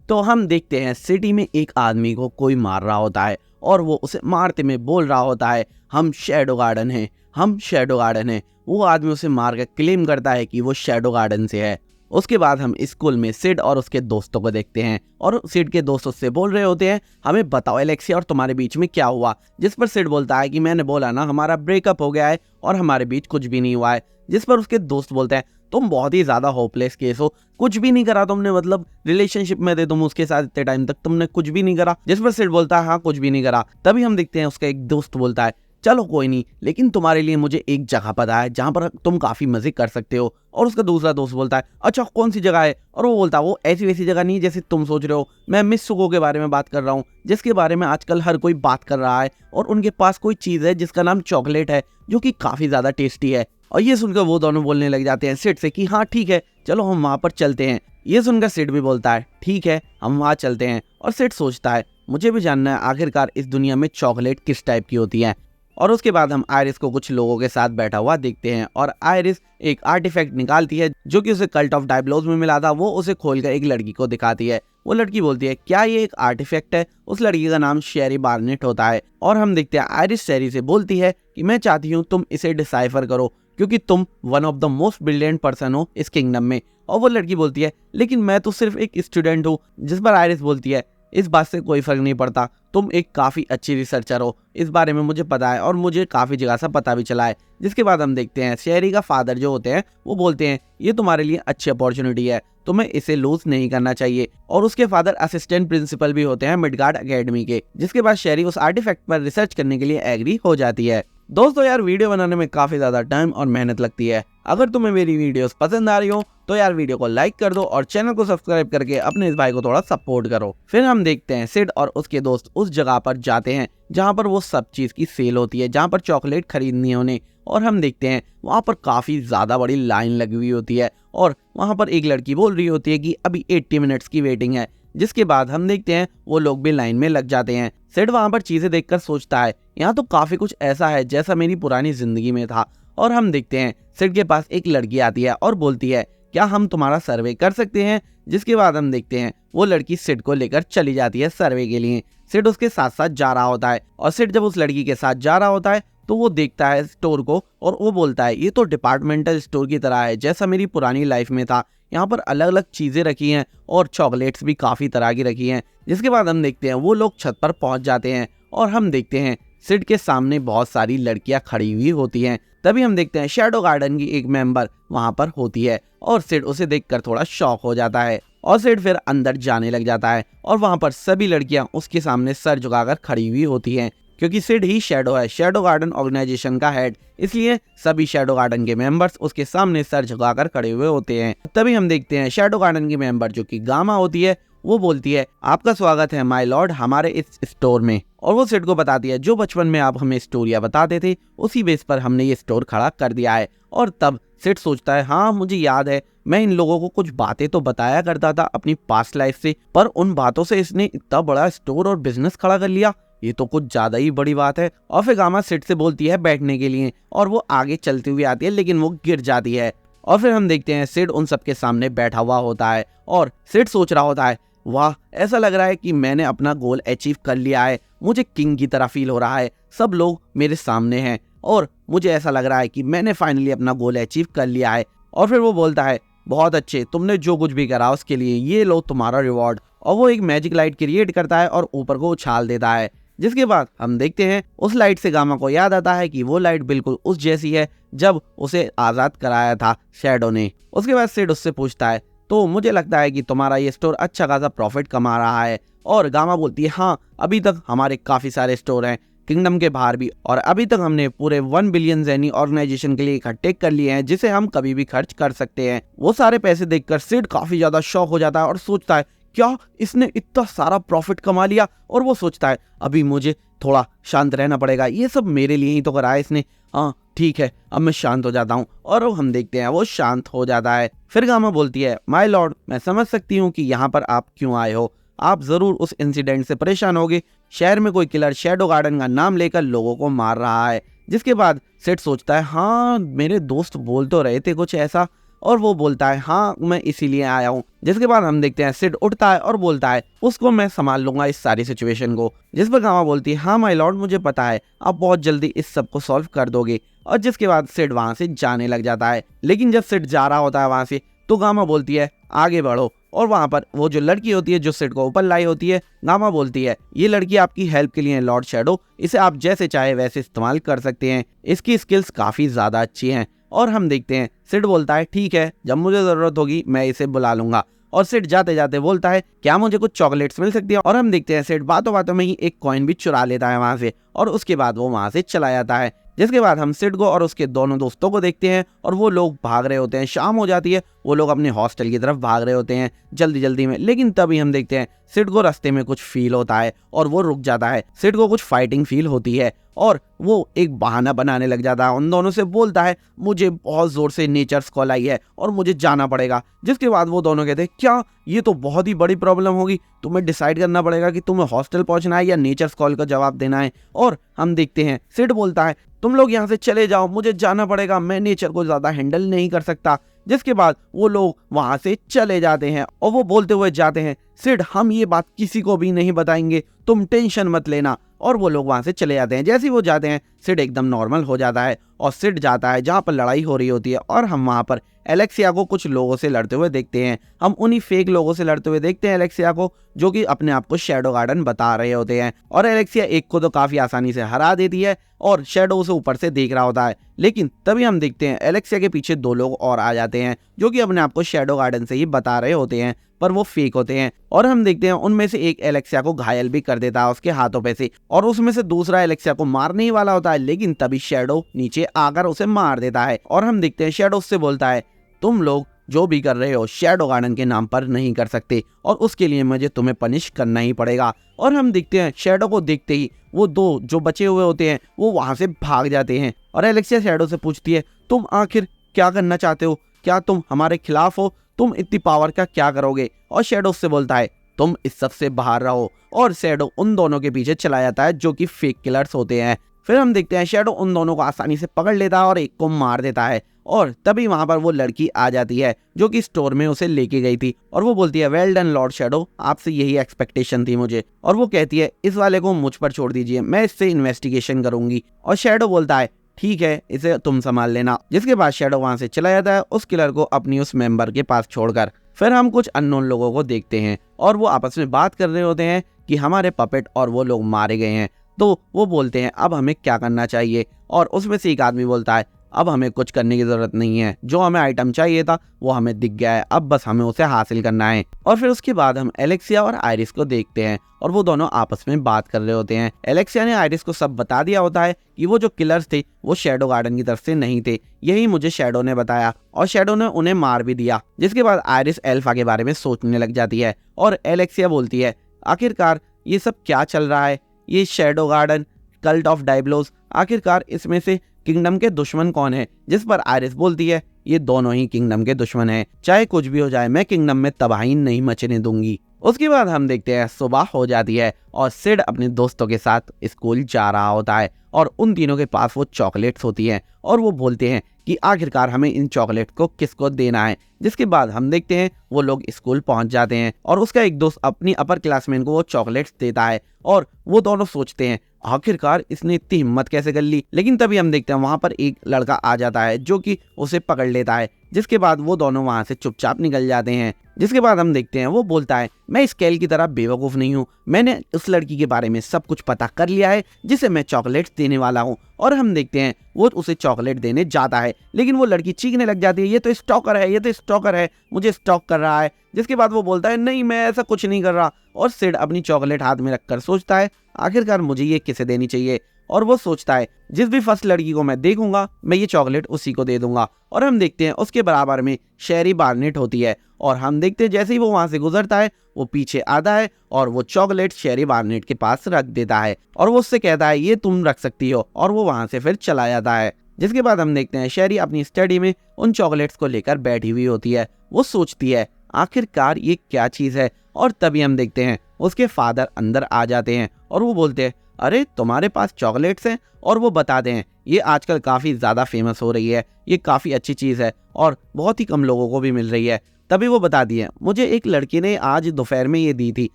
तो हम देखते हैं सिटी में एक आदमी को कोई मार रहा होता है और वो उसे मारते में बोल रहा होता है हम शैडो गार्डन हैं, हम शैडो गार्डन हैं। वो आदमी उसे मार कर क्लेम करता है कि वो शैडो गार्डन से है। उसके बाद हम स्कूल में सिड और उसके दोस्तों को देखते हैं और सिड के दोस्त उससे बोल रहे होते हैं हमें बताओ एलेक्सिया और तुम्हारे बीच में क्या हुआ। जिस पर सिड बोलता है कि मैंने बोला ना हमारा ब्रेकअप हो गया है और हमारे बीच कुछ भी नहीं हुआ है। जिस पर उसके दोस्त बोलते हैं तुम बहुत ही ज्यादा होपलेस केस हो, कुछ भी नहीं करा तुमने, मतलब रिलेशनशिप में थे तुम उसके साथ इतने टाइम तक, तुमने कुछ भी नहीं करा। जिस पर सिड बोलता है हाँ कुछ भी नहीं करा। तभी हम देखते हैं उसका एक दोस्त बोलता है चलो कोई नहीं, लेकिन तुम्हारे लिए मुझे एक जगह पता है जहां पर तुम काफी मजे कर सकते हो। और उसका दूसरा दोस्त बोलता है अच्छा कौन सी जगह है। और वो बोलता है वो ऐसी वैसी जगह नहीं जैसे तुम सोच रहे हो, मैं मिस सुगो के बारे में बात कर रहा हूँ जिसके बारे में आजकल हर कोई बात कर रहा है। और उनके पास कोई चीज है जिसका नाम चॉकलेट है जो कि काफी ज्यादा टेस्टी है। और ये सुनकर वो दोनों बोलने लग जाते हैं सिड से कि हाँ ठीक है चलो हम वहां पर चलते हैं। ये सुनकर सिड भी बोलता है ठीक है हम वहां चलते हैं। और सिड सोचता है मुझे भी जानना है आखिरकार इस दुनिया में चॉकलेट किस टाइप की होती है। और उसके बाद हम आयरिस को कुछ लोगों के साथ बैठा हुआ देखते हैं और आयरिस एक आर्टिफैक्ट निकालती है जो कि उसे कल्ट ऑफ डायबलोज में मिला था। वो उसे खोलकर एक लड़की को दिखाती है। वो लड़की बोलती है क्या ये एक आर्टिफैक्ट है। उस लड़की का नाम शेरी बार्नेट होता है। और हम देखते हैं आयरिस शेरी से बोलती है कि मैं चाहती हूँ तुम इसे डिसाइफर करो क्योंकि तुम one of the most brilliant person हो इस किंगडम में। और वो लड़की बोलती है लेकिन मैं तो सिर्फ एक स्टूडेंट हूँ। जिस पर आयरिस बोलती है इस बात से कोई फर्क नहीं पड़ता, तुम एक काफी अच्छी रिसर्चर हो, इस बारे में मुझे पता है और मुझे काफी जगह से पता भी चला है। जिसके बाद हम देखते हैं शेरी का फादर जो होते हैं वो बोलते हैं ये तुम्हारे लिए अच्छी अपॉर्चुनिटी है, तुम्हें इसे लूज नहीं करना चाहिए। और उसके फादर असिस्टेंट प्रिंसिपल भी होते हैं मिडगार्ड एकेडमी के। जिसके बाद शेरी उस आर्टिफैक्ट पर रिसर्च करने के लिए एग्री हो जाती है। दोस्तों यार वीडियो बनाने में काफी ज्यादा टाइम और मेहनत लगती है। अगर तुम्हें मेरी वीडियोस पसंद आ रही हो तो यार वीडियो को लाइक कर दो और चैनल को सब्सक्राइब करके अपने इस भाई को थोड़ा सपोर्ट करो। फिर हम देखते हैं सिड और उसके दोस्त उस जगह पर जाते हैं जहां पर वो सब चीज की सेल होती है, जहां पर चॉकलेट खरीदनी है उन्हें। और हम देखते हैं वहां पर काफी ज्यादा बड़ी लाइन लगी हुई होती है और वहां पर एक लड़की बोल रही होती है कि अभी 80 मिनट्स की वेटिंग है। जिसके बाद हम देखते हैं वो लोग भी लाइन में लग जाते हैं। सिड वहां पर चीजें देखकर सोचता है यहाँ तो काफी कुछ ऐसा है जैसा मेरी पुरानी जिंदगी में था। और हम देखते हैं सिड के पास एक लड़की आती है और बोलती है क्या हम तुम्हारा सर्वे कर सकते हैं। जिसके बाद हम देखते हैं वो लड़की सिड को लेकर चली जाती है सर्वे के लिए। सिड उसके साथ साथ जा रहा होता है और सिड जब उस लड़की के साथ जा रहा होता है तो वो देखता है स्टोर को और वो बोलता है ये तो डिपार्टमेंटल स्टोर की तरह है जैसा मेरी पुरानी लाइफ में था। यहाँ पर अलग अलग चीजें रखी हैं और चॉकलेट्स भी काफी तरह की रखी हैं। जिसके बाद हम देखते हैं वो लोग छत पर पहुंच जाते हैं और हम देखते हैं सिड के सामने बहुत सारी लड़कियां खड़ी हुई होती हैं। तभी हम देखते हैं शैडो गार्डन की एक मेंबर वहां पर होती है और सिड उसे देखकर थोड़ा शॉक हो जाता है और सिड फिर अंदर जाने लग जाता है और वहां पर सभी लड़कियां उसके सामने सर झुकाकर खड़ी हुई होती हैं क्योंकि सिड ही शैडो है, शैडो गार्डन ऑर्गेनाइजेशन का हेड, इसलिए सभी शैडो गार्डन के मेंबर्स उसके सामने सर झुकाकर खड़े हुए होते हैं। तभी हम देखते हैं शैडो गार्डन की मेंबर जो कि गामा होती है वो बोलती है आपका स्वागत है माय लॉर्ड हमारे इस स्टोर में। और वो सिड को बताती है जो बचपन में आप हमें स्टोरियां बताते थे उसी बेस पर हमने ये स्टोर खड़ा कर दिया है। और तब सिड सोचता है हाँ मुझे याद है मैं इन लोगों को कुछ बातें तो बताया करता था अपनी पास्ट लाइफ से, पर उन बातों से इसने इतना बड़ा स्टोर और बिजनेस खड़ा कर लिया, ये तो कुछ ज्यादा ही बड़ी बात है। और फिर गामा सिड से बोलती है बैठने के लिए और वो आगे चलती हुई आती है लेकिन वो गिर जाती है। और फिर हम देखते हैं सिड उन सबके सामने बैठा हुआ होता है और सिड सोच रहा होता है वाह ऐसा लग रहा है कि मैंने अपना गोल अचीव कर लिया है, मुझे किंग की तरह फील हो रहा है, सब लोग मेरे सामने हैं और मुझे ऐसा लग रहा है कि मैंने फाइनली अपना गोल अचीव कर लिया है। और फिर वो बोलता है बहुत अच्छे, तुमने जो कुछ भी करा उसके लिए ये लो तुम्हारा रिवॉर्ड। और वो एक मैजिक लाइट क्रिएट करता है और ऊपर को उछाल देता है। जिसके बाद हम देखते हैं उस लाइट से गामा को याद आता है कि वो लाइट बिल्कुल उस जैसी है जब उसे आजाद कराया था शैडो ने। उसके बाद सिड उससे पूछता है तो मुझे लगता है कि तुम्हारा ये स्टोर अच्छा खासा प्रॉफिट कमा रहा है। और गामा बोलती है हाँ अभी तक हमारे काफी सारे स्टोर हैं किंगडम के बाहर भी, और अभी तक हमने पूरे 1 बिलियन ज़ेनी ऑर्गेनाइजेशन के लिए इकट्ठे कर लिए हैं जिसे हम कभी भी खर्च कर सकते हैं। वो सारे पैसे देखकर सिड काफी ज्यादा शॉक हो जाता है और सोचता है क्या इसने इतना सारा प्रॉफिट कमा लिया। और वो सोचता है अभी मुझे थोड़ा शांत रहना पड़ेगा, ये सब मेरे लिए ही तो करा है इसने, हाँ ठीक है अब मैं शांत हो जाता हूँ। और हम देखते हैं वो शांत हो जाता है। फिर गामा बोलती है माय लॉर्ड मैं समझ सकती हूँ कि यहाँ पर आप क्यों आए हो, आप जरूर उस इंसिडेंट से परेशान होगे, शहर में कोई किलर शैडो गार्डन का नाम लेकर लोगों को मार रहा है। जिसके बाद सिड सोचता है हाँ मेरे दोस्त बोल तो रहे थे कुछ ऐसा, और वो बोलता है हाँ मैं इसीलिए आया हूँ। जिसके बाद हम देखते हैं सिड उठता है और बोलता है उसको मैं संभाल लूंगा इस सारी सिचुएशन को। जिस पर गामा बोलती है हाँ माय लॉर्ड मुझे पता है आप बहुत जल्दी इस सब को सॉल्व कर दोगे। और जिसके बाद सिड वहां से जाने लग जाता है। लेकिन जब सिड जा रहा होता है वहां से तो गामा बोलती है आगे बढ़ो। और वहां पर वो जो लड़की होती है जो सिड को ऊपर लाई होती है, गामा बोलती है ये लड़की आपकी हेल्प के लिए है लॉर्ड शैडो, इसे आप जैसे चाहे वैसे इस्तेमाल कर सकते हैं, इसकी स्किल्स काफी ज्यादा अच्छी हैं। और हम देखते हैं सिड बोलता है ठीक है जब मुझे जरूरत होगी मैं इसे बुला लूंगा। और सिड जाते जाते बोलता है क्या मुझे कुछ चॉकलेट्स मिल सकती है। और हम देखते हैं सिड बातों बातों में ही एक कॉइन भी चुरा लेता है वहां से और उसके बाद वो वहां से चला जाता है। जिसके बाद हम सिड को और उसके दोनों दोस्तों को देखते हैं और वो लोग भाग रहे होते हैं। शाम हो जाती है, वो लोग अपने हॉस्टल की तरफ भाग रहे होते हैं जल्दी जल्दी में। लेकिन तभी हम देखते हैं सिड को रास्ते में कुछ फील होता है और वो रुक जाता है। सिड को कुछ फाइटिंग फील होती है और वो एक बहाना बनाने लग जाता है। उन दोनों से बोलता है मुझे बहुत जोर से नेचर्स कॉल आई है और मुझे जाना पड़ेगा। जिसके बाद वो दोनों कहते हैं क्या ये तो बहुत ही बड़ी प्रॉब्लम होगी, तुम्हें डिसाइड करना पड़ेगा कि तुम्हें हॉस्टल पहुंचना है या नेचर्स कॉल का जवाब देना है। और हम देखते हैं सिड बोलता है तुम लोग यहाँ से चले जाओ, मुझे जाना पड़ेगा, मैं नेचर को ज्यादा हैंडल नहीं कर सकता। जिसके बाद वो लोग वहां से चले जाते हैं और वो बोलते हुए जाते हैं सिड हम ये बात किसी को भी नहीं बताएंगे, तुम टेंशन मत लेना। और वो लोग वहां से चले जाते हैं। जैसे ही वो जाते हैं सिड एकदम नॉर्मल हो जाता है और सिड जाता है जहां पर लड़ाई हो रही होती है और हम वहां पर एलेक्सिया को कुछ लोगों से लड़ते हुए देखते हैं। हम उन्हीं फेक लोगों से लड़ते हुए देखते हैं एलेक्सिया को, जो कि अपने आप को शैडो गार्डन बता रहे होते हैं। और एलेक्सिया एक को तो काफी आसानी से हरा देती है और शैडो उसे ऊपर से देख रहा होता है। लेकिन तभी हम देखते हैं एलेक्सिया के पीछे दो लोग और आ जाते हैं जो कि अपने आप को शैडो गार्डन से ही बता रहे होते हैं, पर वो फेक होते हैं। और हम देखते हैं उनमें से एक एलेक्सिया को घायल भी कर देता है उसके हाथों पे से, और उसमें से दूसरा एलेक्सिया को मारने ही वाला होता है। लेकिन तभी शैडो नीचे आकर उसे मार देता है। और हम देखते हैं शैडो उससे बोलता है तुम लोग जो भी कर रहे हो शैडो गार्डन के नाम पर नहीं कर सकते और उसके लिए मुझे तुम्हें पनिश करना ही पड़ेगा। और हम देखते हैं शैडो को देखते ही वो दो जो बचे हुए होते हैं वो वहां से भाग जाते हैं। और एलेक्सिया शैडो से पूछती है तुम आखिर क्या करना चाहते हो, क्या तुम हमारे खिलाफ हो, तुम इतनी पावर का क्या करोगे। और शैडो उससे बोलता है तुम इस सब से बाहर रहो। और शैडो उन दोनों के पीछे चला जाता है जो कि फेक किलर्स होते हैं। फिर हम देखते हैं शैडो उन दोनों को आसानी से पकड़ लेता है और एक को मार देता है। और तभी वहां पर वो लड़की आ जाती है जो कि स्टोर में उसे लेके गई थी और वो बोलती है वेल डन लॉर्ड शैडो, आपसे यही एक्सपेक्टेशन थी मुझे। और वो कहती है इस वाले को मुझ पर छोड़ दीजिए, मैं इससे इन्वेस्टिगेशन करूंगी। और शैडो बोलता है ठीक है इसे तुम संभाल लेना। जिसके बाद शैडो वहां से चला जाता है उस किलर को अपनी उस मेंबर के पास छोड़कर। फिर हम कुछ अननोन लोगों को देखते हैं और वो आपस में बात कर रहे होते हैं कि हमारे पपेट और वो लोग मारे गए हैं। तो वो बोलते हैं अब हमें क्या करना चाहिए। और उसमें से एक आदमी बोलता है अब हमें कुछ करने की जरूरत नहीं है, जो हमें आइटम चाहिए था वो हमें दिख गया है, अब बस हमें उसे हासिल करना है। और फिर उसके बाद हम एलेक्सिया और आयरिस को देखते हैं और वो दोनों आपस में बात कर रहे होते हैं। एलेक्सिया ने आयरिस को सब बता दिया होता है कि वो जो किलर्स थे वो शैडो गार्डन की तरफ से नहीं थे, यही मुझे शैडो ने बताया और शैडो ने उन्हें मार भी दिया। जिसके बाद आयरिस एल्फा के बारे में सोचने लग जाती है और एलेक्सिया बोलती है आखिरकार ये सब क्या चल रहा है, ये शैडो गार्डन, कल्ट ऑफ डायब्लोस, आखिरकार इसमें से किंगडम के दुश्मन कौन है। जिस पर आयरिस बोलती है ये दोनों ही किंगडम के दुश्मन हैं, चाहे कुछ भी हो जाए मैं किंगडम में तबाही नहीं मचने दूंगी। उसके बाद हम देखते हैं सुबह हो जाती है और सिड अपने दोस्तों के साथ स्कूल जा रहा होता है और उन तीनों के पास वो चॉकलेट्स होती हैं और वो बोलते हैं कि आखिरकार हमें इन चॉकलेट को किसको देना है। जिसके बाद हम देखते हैं वो लोग स्कूल पहुंच जाते हैं और उसका एक दोस्त अपनी अपर क्लासमेट को वो चॉकलेट्स देता है और वो दोनों सोचते हैं आखिरकार इसने इतनी हिम्मत कैसे कर ली। लेकिन तभी हम देखते हैं वहां पर एक लड़का आ जाता है जो कि उसे पकड़ लेता है। जिसके बाद वो दोनों वहां से चुपचाप निकल जाते हैं। जिसके बाद हम देखते हैं वो बोलता है मैं स्केल की तरह बेवकूफ नहीं हूँ, मैंने उस लड़की के बारे में सब कुछ पता कर लिया है जिसे मैं चॉकलेट्स देने वाला हूँ। और हम देखते हैं वो उसे चॉकलेट देने जाता है लेकिन वो लड़की चीखने लग जाती है ये तो स्टॉकर है, ये तो स्टॉकर है, मुझे स्टॉक कर रहा है। जिसके बाद वो बोलता है नहीं मैं ऐसा कुछ नहीं कर रहा। और सिड अपनी चॉकलेट हाथ में रखकर सोचता है आखिरकार मुझे ये किसे देनी चाहिए। और वो सोचता है जिस भी फर्स्ट लड़की को मैं देखूंगा मैं ये चॉकलेट उसी को दे दूंगा। और हम देखते हैं उसके बराबर में शेरी बार्नेट होती है और हम देखते हैं जैसे ही वो वहां से गुजरता है वो पीछे आता है और वो चॉकलेट शेरी बार्नेट के पास रख देता है और वो उससे कहता है ये तुम रख सकती हो और वो वहां से फिर चला जाता है। जिसके बाद हम देखते हैं शेरी अपनी स्टडी में उन चॉकलेट्स को लेकर बैठी हुई होती है। वो सोचती है आखिरकार ये क्या चीज है। और तभी हम देखते हैं उसके फादर अंदर आ जाते हैं और वो बोलते हैं अरे तुम्हारे पास चॉकलेट्स हैं, और वो बताते हैं ये आजकल काफ़ी ज़्यादा फेमस हो रही है, ये काफ़ी अच्छी चीज़ है और बहुत ही कम लोगों को भी मिल रही है। तभी वो बताती है मुझे एक लड़की ने आज दोपहर में ये दी थी,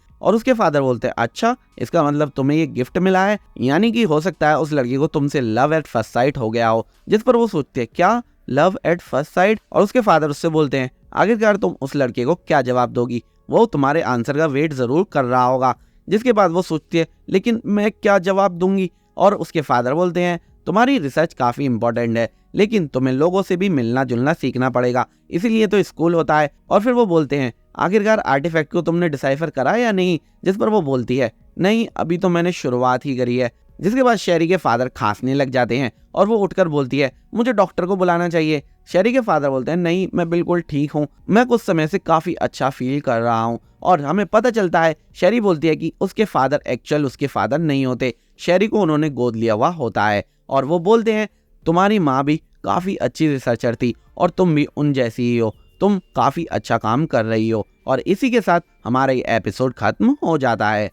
और उसके फादर बोलते हैं अच्छा, इसका मतलब तुम्हें ये गिफ्ट मिला है, यानी कि हो सकता है उस लड़की को तुमसे लव एट फर्स्ट साइट हो गया हो। जिस पर वो सोचते हैं क्या लव एट फर्स्ट साइट, और उसके फादर उससे बोलते हैं आखिरकार तुम उस लड़के को क्या जवाब दोगी, वो तुम्हारे आंसर का वेट जरूर कर रहा होगा। जिसके बाद वो सोचती है लेकिन मैं क्या जवाब दूंगी, और उसके फादर बोलते हैं तुम्हारी रिसर्च काफ़ी इंपॉर्टेंट है, लेकिन तुम्हें लोगों से भी मिलना जुलना सीखना पड़ेगा, इसीलिए तो स्कूल होता है। और फिर वो बोलते हैं आखिरकार आर्टिफैक्ट को तुमने डिसाइफर करा या नहीं। जिस पर वो बोलती है नहीं, अभी तो मैंने शुरुआत ही करी है। जिसके बाद शेरी के फादर खांसने लग जाते हैं और वो उठकर बोलती है मुझे डॉक्टर को बुलाना चाहिए। शेरी के फादर बोलते हैं नहीं, मैं बिल्कुल ठीक हूँ, मैं कुछ समय से काफ़ी अच्छा फील कर रहा हूँ। और हमें पता चलता है, शेरी बोलती है कि उसके फादर एक्चुअल उसके फादर नहीं होते, शेरी को उन्होंने गोद लिया हुआ होता है। और वो बोलते हैं तुम्हारी माँ भी काफ़ी अच्छी रिसर्चर थी और तुम भी उन जैसी ही हो, तुम काफ़ी अच्छा काम कर रही हो। और इसी के साथ हमारा ये एपिसोड खत्म हो जाता है।